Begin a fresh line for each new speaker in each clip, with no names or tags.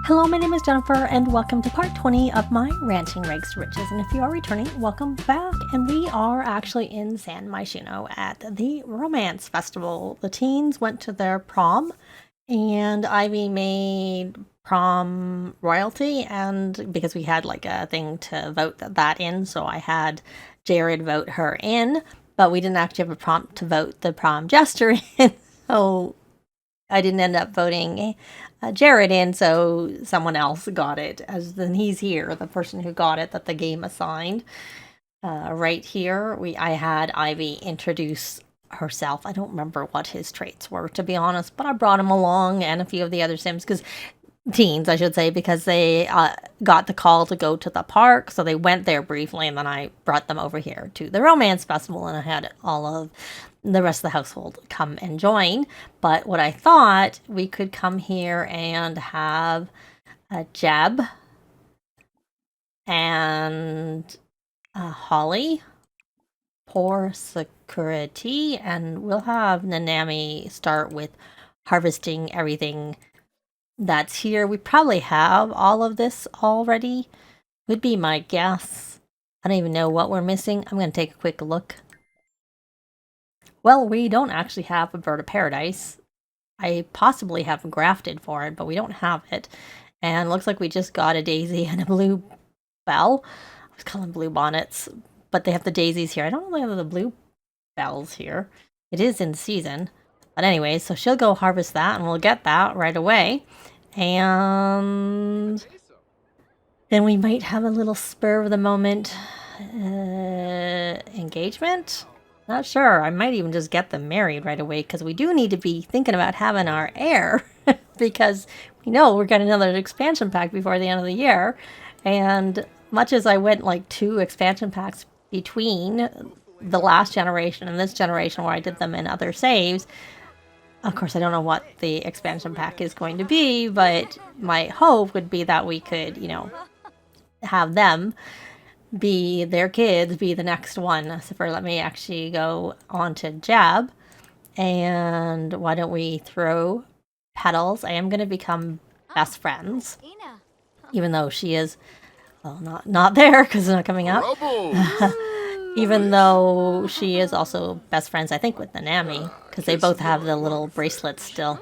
Hello, my name is Jennifer, and welcome to part 20 of my Ranching Rags to Riches. And if you are returning, welcome back. And we are actually in San Myshuno at the Romance Festival. The teens went to their prom, and Ivy made prom royalty, and because we had like a thing to vote that in, so I had Jared vote her in, but we didn't actually have a prompt to vote the prom jester in, so I didn't end up voting Jared in, so someone else got it. As then he's here, the person who got it that the game assigned. Right here, I had Ivy introduce herself. I don't remember what his traits were, to be honest, but I brought him along and a few of the other Sims, because teens, I should say, because they got the call to go to the park, so they went there briefly, and then I brought them over here to the Romance Festival, and I had all of the rest of the household come and join. But what I thought, we could come here and have Jeb and Holly pour security, and we'll have Nanami start with harvesting everything that's here. We probably have all of this already, would be my guess. I don't even know what we're missing. I'm going to take a quick look. Well, we don't actually have a bird of paradise. I possibly have grafted for it, but we don't have it. And it looks like we just got a daisy and a blue bell. I was calling blue bonnets, but they have the daisies here. I don't know if they have the blue bells here. It is in season. But anyway, so she'll go harvest that, and we'll get that right away. And then we might have a little spur of the moment engagement. Not sure. I might even just get them married right away, because we do need to be thinking about having our heir because we know we're getting another expansion pack before the end of the year. And much as I went like 2 expansion packs between the last generation and this generation where I did them in other saves, of course, I don't know what the expansion pack is going to be, but my hope would be that we could, have them be their kids, be the next one. So let me actually go on to Jeb. And why don't we throw petals? I am going to become best friends, even though she is, well, not there because it's not coming up. Even though she is also best friends, I think, with Nanami, because they both have the little bracelets still.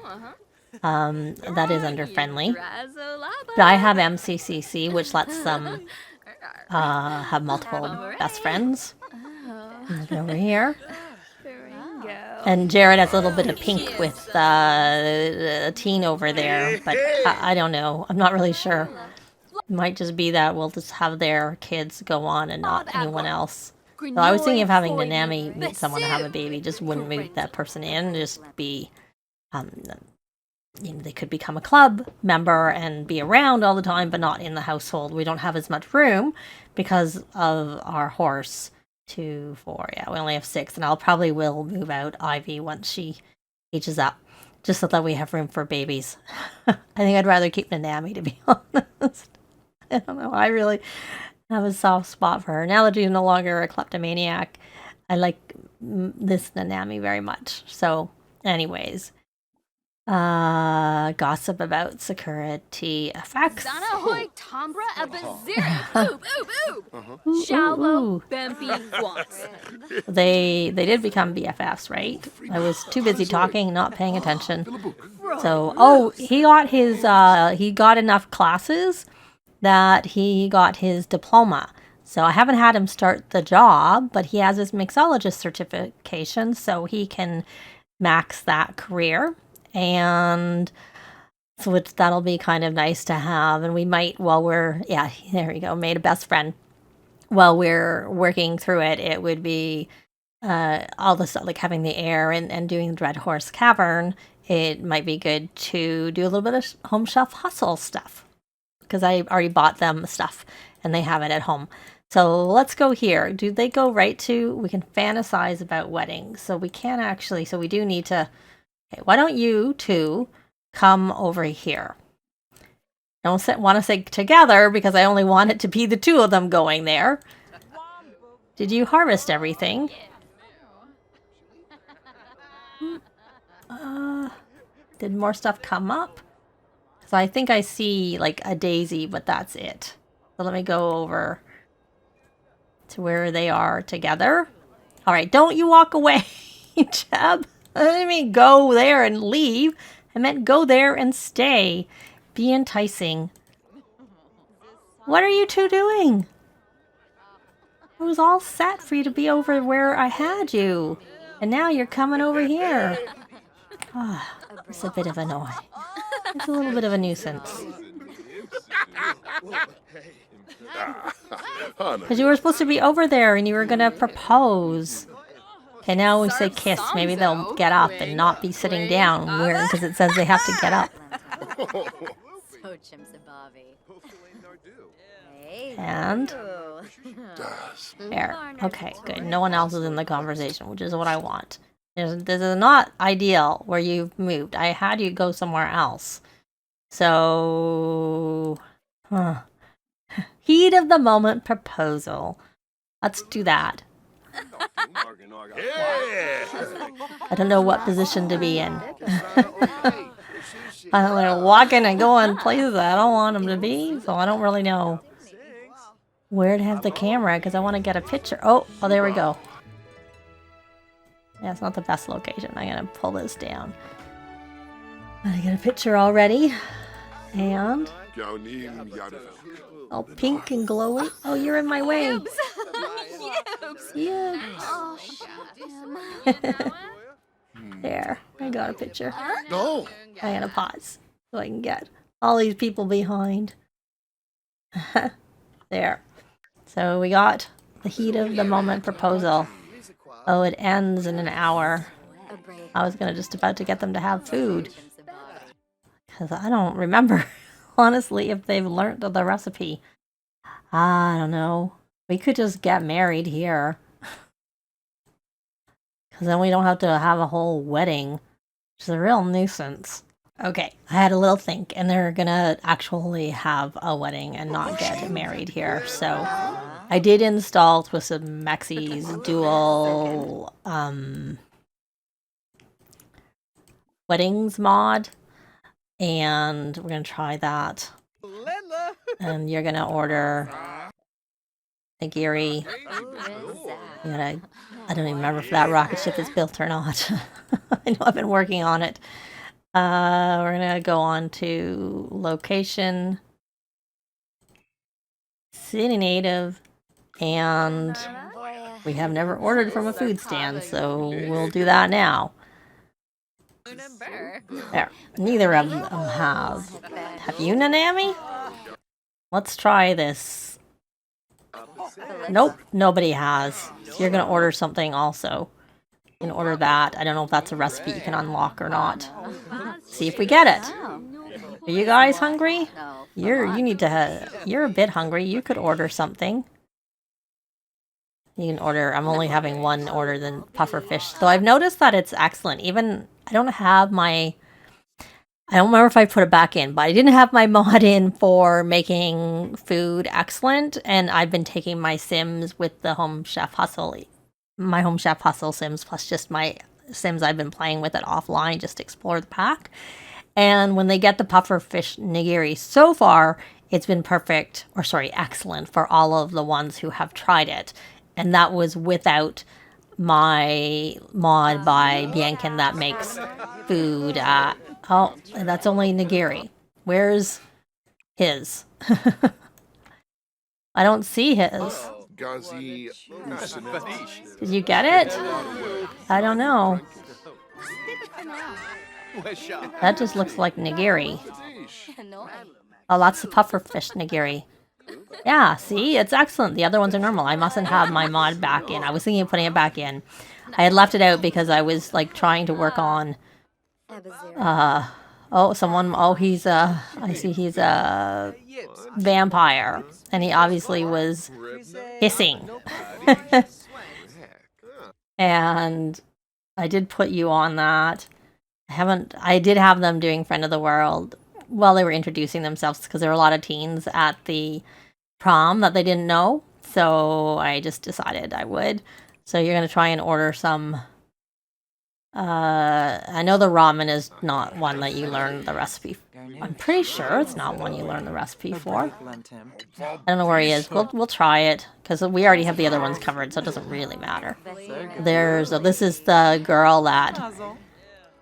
That is under friendly. But I have MCCC, which lets them have multiple best friends. Look over here. And Jared has a little bit of pink with a teen over there, but I don't know. I'm not really sure. It might just be that we'll just have their kids go on and not anyone else. So I was thinking of having Nanami meet someone to have a baby, just wouldn't move that person in, just be, they could become a club member and be around all the time, but not in the household. We don't have as much room because of our horse. 2, 4, yeah, we only have 6, and I'll probably will move out Ivy once she ages up, just so that we have room for babies. I think I'd rather keep Nanami, to be honest. I don't know, I really have a soft spot for her. Now that she's no longer a kleptomaniac, I like this Nanami very much. So, anyways, gossip about security effects. They did become BFFs, right? I was too busy talking, not paying attention. So, he got enough classes that he got his diploma. So I haven't had him start the job, but he has his mixologist certification, so he can max that career. And so that'll be kind of nice to have. And we might, there you go, made a best friend. While we're working through it, it would be all the stuff, like having the air and doing the Dread Horse Cavern. It might be good to do a little bit of home shelf hustle stuff, because I already bought them stuff and they have it at home. So let's go here. Do they go right to, we can fantasize about weddings. So we can actually, so we do need to, okay, why don't you two come over here? I don't want to say together because I only want it to be the 2 of them going there. Did you harvest everything? Did more stuff come up? So I think I see like a daisy, but that's it. So let me go over to where they are together. All right, don't you walk away, Jeb. I didn't mean go there and leave. I meant go there and stay. Be enticing. What are you two doing? It was all set for you to be over where I had you. And now you're coming over here. Ah, it's a bit of a noise. It's a little bit of a nuisance. Because you were supposed to be over there and you were going to propose. Okay, now we say kiss. Maybe they'll get up and not be sitting down because it says they have to get up. And there. Okay, good. No one else is in the conversation, which is what I want. This is not ideal where you've moved. I had you go somewhere else. So, heat of the moment proposal. Let's do that. I don't know what position to be in. I'm going to walk in and go in places I don't want them to be, so I don't really know where to have the camera because I want to get a picture. Oh, there we go. Yeah, it's not the best location. I'm going to pull this down. I get a picture already. And all pink and glowy. Oh, you're in my way. Yeah. There, I got a picture.
No.
I gotta pause so I can get all these people behind. There. So we got the heat of the moment proposal. Oh, it ends in an hour. I was just about to get them to have food. Because I don't remember, honestly, if they've learned the recipe. I don't know. We could just get married here. Because then we don't have to have a whole wedding. Which is a real nuisance. Okay, I had a little think, and they're gonna actually have a wedding and not get married here. So I did install Twisted Mexi's dual weddings mod. And we're going to try that. And you're going to order nigiri. I don't even remember if that rocket ship is built or not. I know I've been working on it. We're going to go on to location, city native, and we have never ordered from a food stand, so we'll do that now. There. Neither of them have. Have you, Nanami? Let's try this. Nope, nobody has. So you're going to order something also. You can order that. I don't know if that's a recipe you can unlock or not. See if we get it. Are you guys hungry? You're a bit hungry. You could order something. You can order. I'm only having one order than puffer fish. So I've noticed that it's excellent. Even I don't remember if I put it back in, but I didn't have my mod in for making food excellent. And I've been taking my Sims with the Home Chef Hustle, my Home Chef Hustle Sims, plus just my Sims I've been playing with it offline, just to explore the pack. And when they get the puffer fish nigiri, so far, it's been excellent for all of the ones who have tried it. And that was without my mod by Biancan that makes food. Oh, that's only nigiri. Where's his? I don't see his. Did you get it? I don't know. That just looks like nigiri. Oh, that's the puffer fish nigiri. Yeah, see? It's excellent. The other ones are normal. I mustn't have my mod back in. I was thinking of putting it back in. I had left it out because I was, trying to work on... I see he's a vampire. And he obviously was hissing. And I did put you on that. I did have them doing Friend of the World while they were introducing themselves because there were a lot of teens at the prom that they didn't know. So I just decided I would. So you're going to try and order some... I know the ramen is not one that you learn the recipe I'm pretty sure it's not one you learn the recipe for. I don't know where he is. We'll try it because we already have the other ones covered, so it doesn't really matter. This is the girl that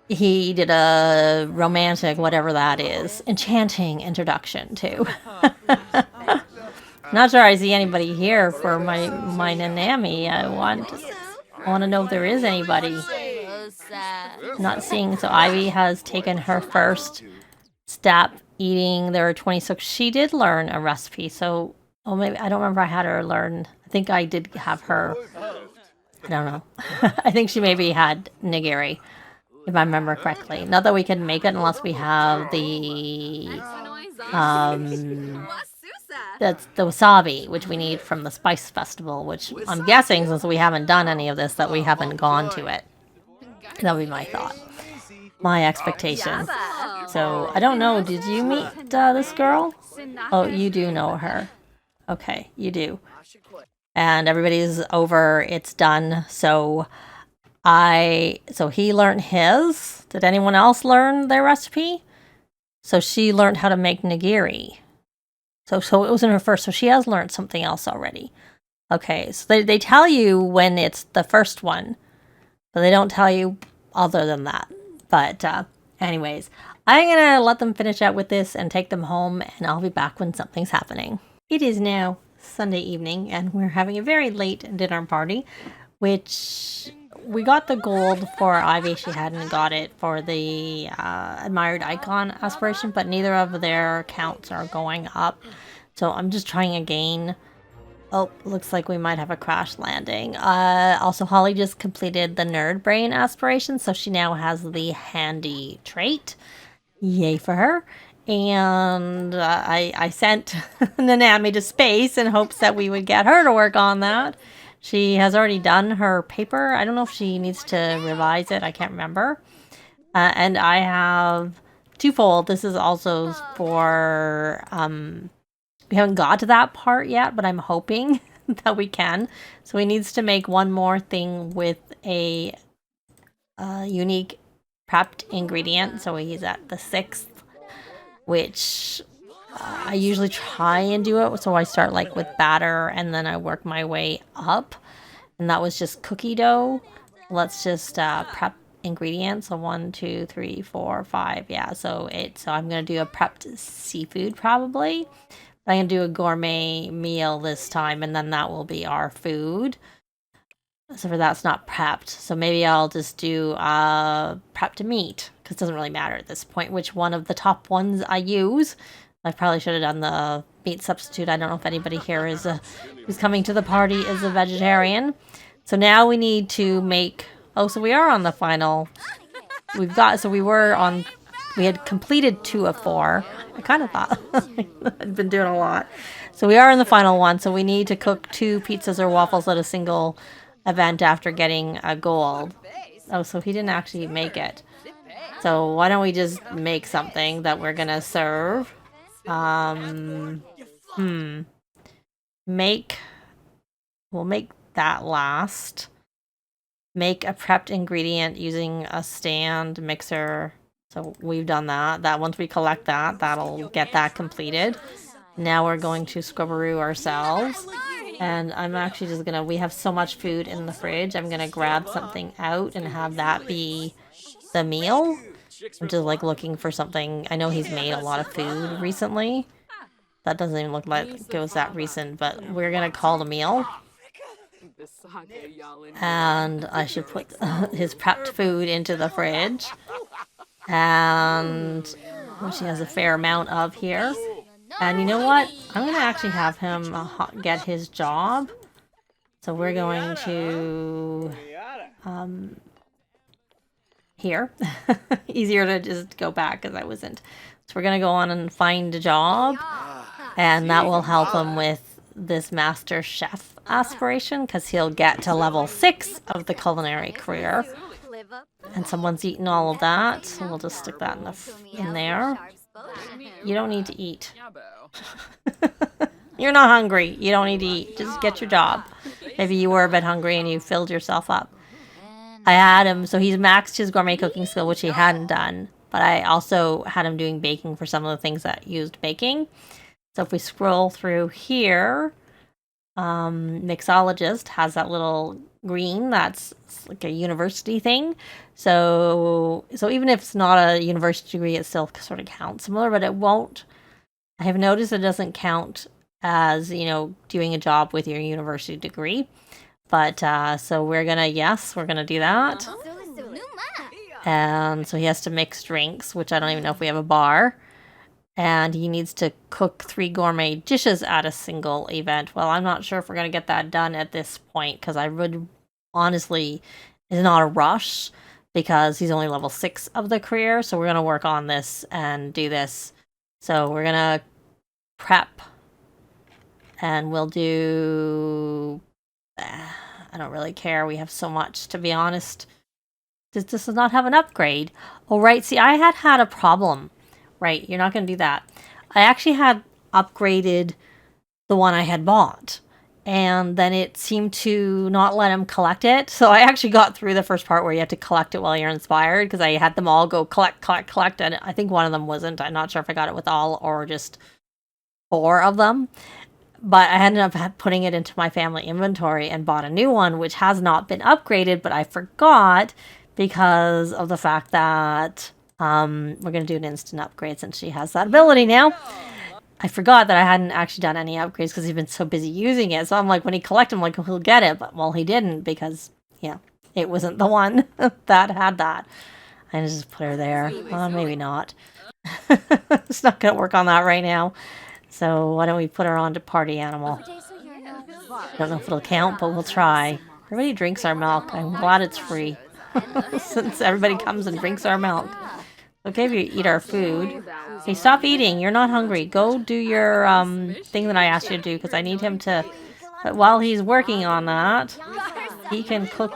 he did a romantic, whatever that is, enchanting introduction to. Not sure I see anybody here for my Nanami. I want to know if there is anybody. Not seeing. So Ivy has taken her first step eating. There are 26. She did learn a recipe. So, maybe I don't remember. I had her learn. I think I did have her. I don't know. I think she maybe had nigiri, if I remember correctly. Not that we can make it unless we have the that's the wasabi, which we need from the Spice Festival, which I'm guessing, since we haven't done any of this, that we haven't gone to it. That would be my thought. My expectation. So, I don't know. Did you meet this girl? Oh, you do know her. Okay, you do. And everybody's over. It's done. So he learned his. Did anyone else learn their recipe? So she learned how to make nigiri. So it was in her first. So she has learned something else already. Okay, so they tell you when it's the first one, but they don't tell you other than that. But anyways, I'm going to let them finish out with this and take them home, and I'll be back when something's happening. It is now Sunday evening, and we're having a very late dinner party, which we got the gold for Ivy. She hadn't got it for the admired icon aspiration, but neither of their counts are going up. So I'm just trying again. Oh, looks like we might have a crash landing. Also, Holly just completed the nerd brain aspiration, so she now has the handy trait. Yay for her. And I sent Nanami to space in hopes that we would get her to work on that. She has already done her paper. I don't know if she needs to revise it. I can't remember. And I have twofold. This is also for... we haven't got to that part yet, but I'm hoping that we can. So he needs to make one more thing with a unique prepped ingredient. So he's at the 6th, which I usually try and do it. So I start like with batter and then I work my way up. And that was just cookie dough. Let's just prep ingredients. So 1, 2, 3, 4, 5. Yeah, so I'm going to do a prepped seafood probably. I'm going to do a gourmet meal this time, and then that will be our food. So for that's not prepped. So maybe I'll just do prepped meat, because it doesn't really matter at this point which one of the top ones I use. I probably should have done the meat substitute. I don't know if anybody here is who's coming to the party is a vegetarian. So now we need to make... Oh, so we are on the final... We had completed 2 of 4. I kind of thought I'd been doing a lot. So we are in the final one. So we need to cook 2 pizzas or waffles at a single event after getting a gold. Oh, so he didn't actually make it. So why don't we just make something that we're going to serve? We'll make that last. Make a prepped ingredient using a stand mixer. So we've done that. Once we collect that, that'll get that completed. Now we're going to scrubberoo ourselves. And I'm actually just gonna, we have so much food in the fridge, I'm gonna grab something out and have that be the meal. I'm just like looking for something. I know he's made a lot of food recently. That doesn't even look like it was that recent, but we're gonna call the meal. And I should put his prepped food into the fridge. And which he has a fair amount of here. And you know what? I'm going to actually have him get his job. So we're going to... here. Easier to just go back because I wasn't. So we're going to go on and find a job. And that will help him with this Master Chef aspiration because he'll get to level 6 of the culinary career. And someone's eaten all of that, so we'll just stick that in there. You don't need to eat. You're not hungry. You don't need to eat. Just get your job. Maybe you were a bit hungry and you filled yourself up. I had him, so he's maxed his gourmet cooking skill, which he hadn't done. but I also had him doing baking for some of the things that used baking. So if we scroll through here, mixologist has that little green that's like a university thing. So even if it's not a university degree, it still sort of counts similar, but it won't. I have noticed it doesn't count as, doing a job with your university degree. But so we're gonna do that. And so he has to mix drinks, which I don't even know if we have a bar. And he needs to cook 3 gourmet dishes at a single event. Well, I'm not sure if we're going to get that done at this point, because I would honestly, it's not a rush, because he's only level 6 of the career. So we're going to work on this and do this. So we're going to prep, and we'll do, I don't really care. We have so much, to be honest. This does not have an upgrade. Oh, right. See, I had a problem. Right, you're not going to do that. I actually had upgraded the one I had bought, and then it seemed to not let him collect it. So I actually got through the first part where you have to collect it while you're inspired, because I had them all go collect, and I think one of them wasn't. I'm not sure if I got it with all or just 4 of them. But I ended up putting it into my family inventory and bought a new one, which has not been upgraded, but I forgot because of the fact that we're going to do an instant upgrade since she has that ability now. I forgot that I hadn't actually done any upgrades because he's been so busy using it. So I'm like, when he collects, I'm like, he'll get it. But, well, he didn't, because, it wasn't the one that had that. I just put her there. Maybe not. It's not going to work on that right now. So why don't we put her on to party animal? Don't know if it'll count, but we'll try. Everybody drinks our milk. I'm glad it's free. Since everybody comes and drinks our milk. Okay, if you eat our food. Hey, stop eating. You're not hungry. Go do your thing that I asked you to do, because I need him to... But while he's working on that, he can cook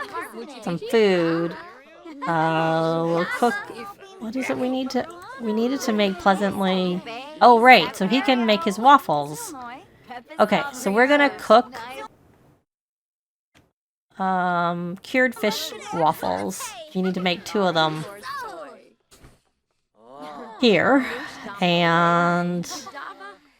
some food. We'll cook... What is it we need to... We needed to make pleasantly... Oh, right. So he can make his waffles. Okay, so we're going to cook... cured fish waffles. You need to make 2 of them. Here, and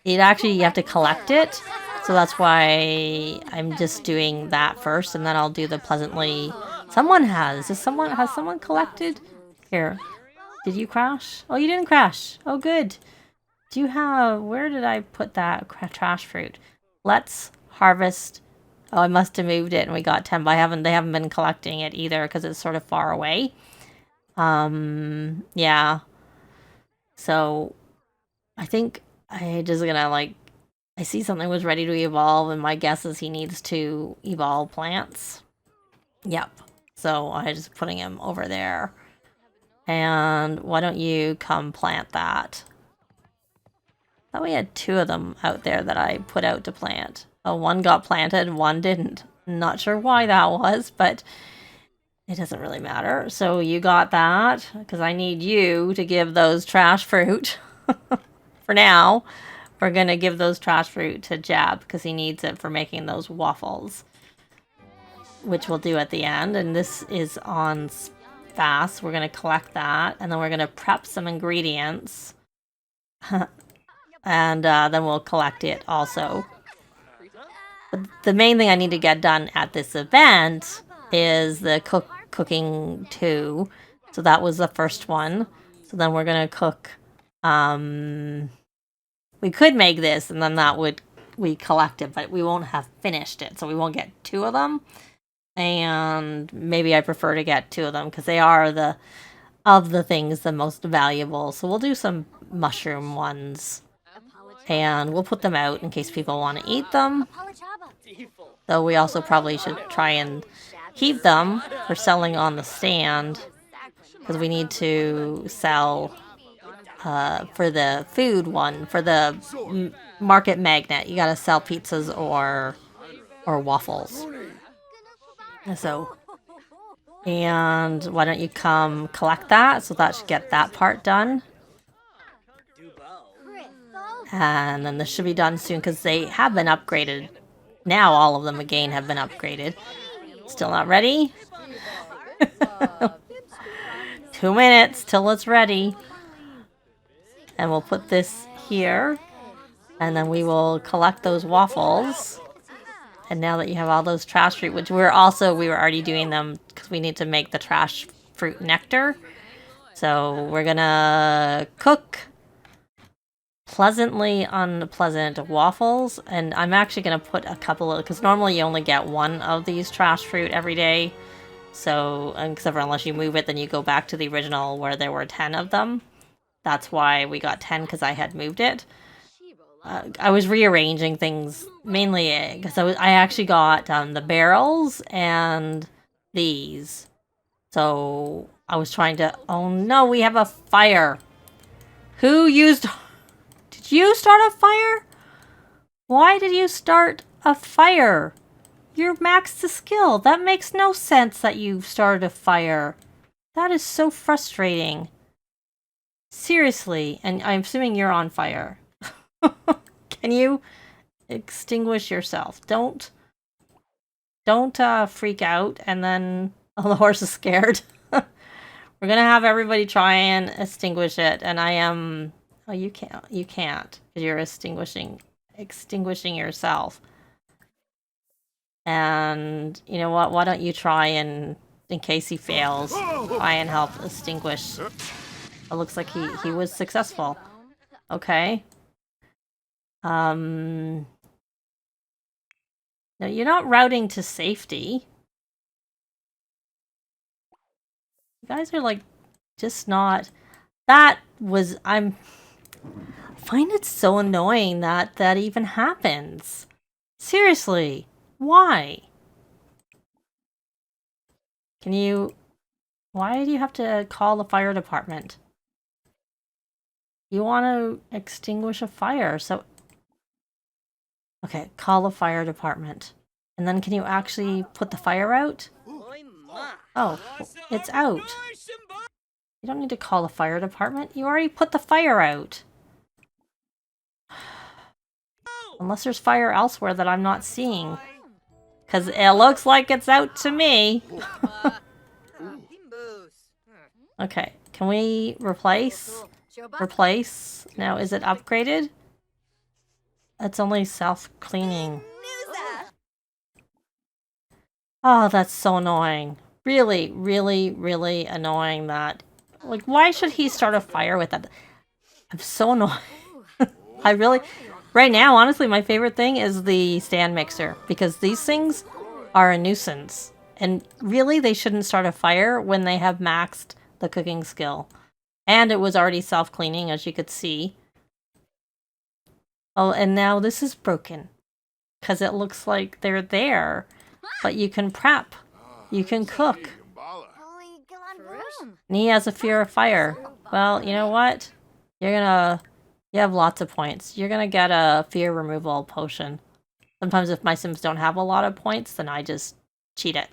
you have to collect it, so that's why I'm just doing that first, and then I'll do the pleasantly. Has someone collected? Here, did you crash? Oh, you didn't crash. Oh, good. Do you have, where did I put that trash fruit? Let's harvest. Oh, I must have moved it and we got 10, but they haven't been collecting it either because it's sort of far away. Yeah. So, I think I just gonna, I see something was ready to evolve, and my guess is he needs to evolve plants. Yep. So, I'm just putting him over there. And why don't you come plant that? I thought we had 2 of them out there that I put out to plant. Oh, one got planted, one didn't. Not sure why that was, but... It doesn't really matter. So you got that, because I need you to give those trash fruit. For now, we're going to give those trash fruit to Jab, because he needs it for making those waffles. Which we'll do at the end. And this is on fast. We're going to collect that, and then we're going to prep some ingredients. And then we'll collect it also. But the main thing I need to get done at this event is the cooking 2. So that was the first one. So then we're going to cook... we could make this, and then we collect it, but we won't have finished it. So we won't get 2 of them. And maybe I prefer to get 2 of them, because they are of the things the most valuable. So we'll do some mushroom ones. And we'll put them out in case people want to eat them. Though we also probably should try and keep them for selling on the stand, because we need to sell for the food one, for the market magnet. You gotta sell pizzas or waffles. So, and why don't you come collect that? So that should get that part done. And then this should be done soon, because they have been upgraded. Now all of them again have been upgraded. Still not ready? 2 minutes till it's ready. And we'll put this here. And then we will collect those waffles. And now that you have all those trash fruit, which we were already doing them because we need to make the trash fruit nectar. So we're gonna cook pleasantly unpleasant waffles. And I'm actually gonna put a couple of, because normally you only get one of these trash fruit every day. So, except for unless you move it, then you go back to the original where there were 10 of them. That's why we got 10, because I had moved it. I was rearranging things, mainly because I actually got the barrels and these. So, I was trying to... Oh no, we have a fire! Who used... Did you start a fire? Why did you start a fire? You're maxed to skill. That makes no sense that you started a fire. That is so frustrating. Seriously, and I'm assuming you're on fire. Can you extinguish yourself? Don't freak out and then the horse is scared. We're gonna have everybody try and extinguish it, and I am... Oh, you can't, because you're extinguishing yourself. And you know what? Why don't you try and, in case he fails, try and help extinguish. It looks like he was successful. Okay. No, you're not routing to safety. You guys are like just not. That was I find it so annoying that that even happens. Seriously, why? Can you? Why do you have to call the fire department? You want to extinguish a fire, so... Okay, call the fire department. And then can you actually put the fire out? Oh, it's out. You don't need to call the fire department. You already put the fire out. Unless there's fire elsewhere that I'm not seeing. Because it looks like it's out to me. Okay, can we replace? Replace? Now, is it upgraded? It's only self-cleaning. Oh, that's so annoying. Really, really, really annoying that... Like, why should he start a fire with that? I'm so annoyed. I really... Right now, honestly, my favorite thing is the stand mixer. Because these things are a nuisance. And really, they shouldn't start a fire when they have maxed the cooking skill. And it was already self-cleaning, as you could see. Oh, and now this is broken. Because it looks like they're there. But you can prep. You can cook. And he has a fear of fire. Well, you know what? You have lots of points. You're gonna get a fear removal potion. Sometimes if my Sims don't have a lot of points, then I just cheat it.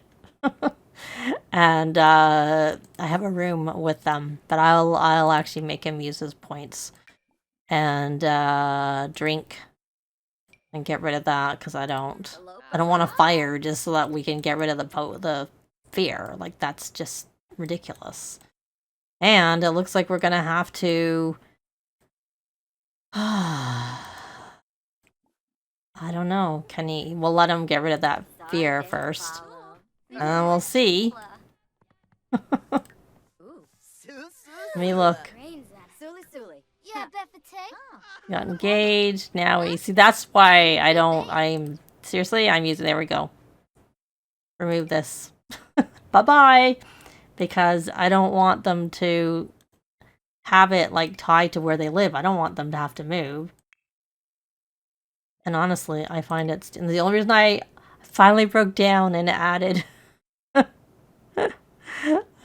And I have a room with them, but I'll actually make him use his points. And drink. And get rid of that, because I don't want a fire just so that we can get rid of the fear. Like, that's just ridiculous. And it looks like we're gonna have to... I don't know. We'll let him get rid of that fear first. And we'll see. Let me look. Got engaged. Now we see. That's why I'm using... There we go. Remove this. Bye-bye. Because I don't want them to have it, like, tied to where they live. I don't want them to have to move. And honestly, I find it's... And the only reason I finally broke down and added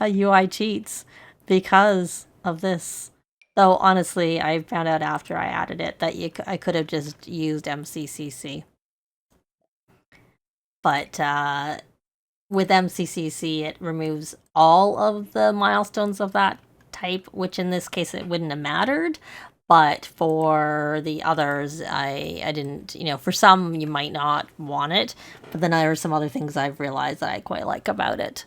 a UI cheats because of this. Though, honestly, I found out after I added it that I could have just used MCCC. But with MCCC, it removes all of the milestones of that type, which in this case, it wouldn't have mattered. But for the others, I didn't, for some, you might not want it. But then there are some other things I've realized that I quite like about it.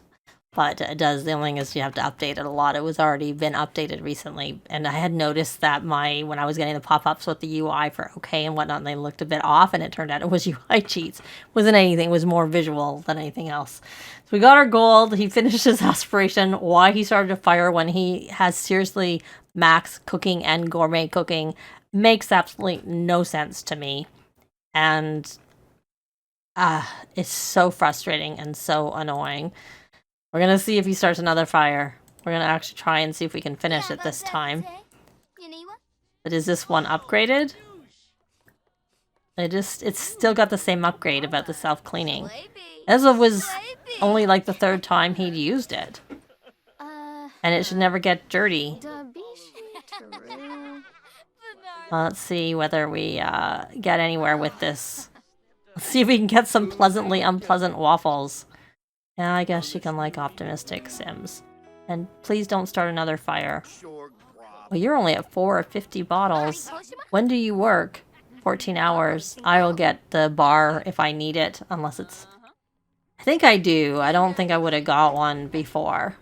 But it does, the only thing is you have to update it a lot. It was already been updated recently, and I had noticed that when I was getting the pop-ups with the UI for OK and whatnot, and they looked a bit off, and it turned out it was UI cheats. It wasn't anything, it was more visual than anything else. So we got our gold. He finished his aspiration. Why he started a fire when he has seriously max cooking and gourmet cooking makes absolutely no sense to me. And it's so frustrating and so annoying. We're going to see if he starts another fire. We're going to actually try and see if we can finish it this time. But is this one upgraded? It's still got the same upgrade about the self-cleaning. As of was only like the 3rd time he'd used it. And it should never get dirty. Let's see whether we get anywhere with this. Let's see if we can get some pleasantly unpleasant waffles. Yeah, I guess she can like optimistic Sims. And please don't start another fire. Well, you're only at 4 or 50 bottles. When do you work? 14 hours. I will get the bar if I need it, unless it's... I think I do. I don't think I would have got one before.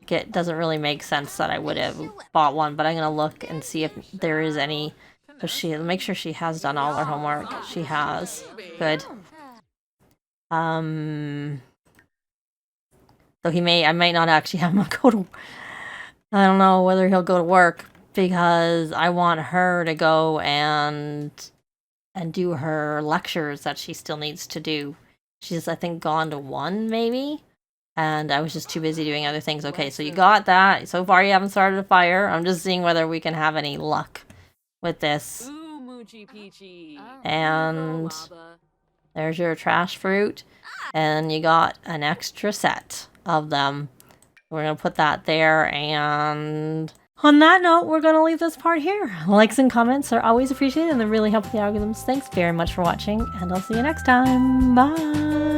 It doesn't really make sense that I would have bought one, but I'm going to look and see if there is any... Make sure she has done all her homework. She has. Good. So I might not actually have him go to... I don't know whether he'll go to work, because I want her to go and do her lectures that she still needs to do. She's, I think, gone to 1, maybe? And I was just too busy doing other things. Okay, so you got that. So far you haven't started a fire. I'm just seeing whether we can have any luck with this. And... there's your trash fruit, and you got an extra set of them. We're going to put that there, and on that note, we're going to leave this part here. Likes and comments are always appreciated, and they really help the algorithms. Thanks very much for watching, and I'll see you next time. Bye!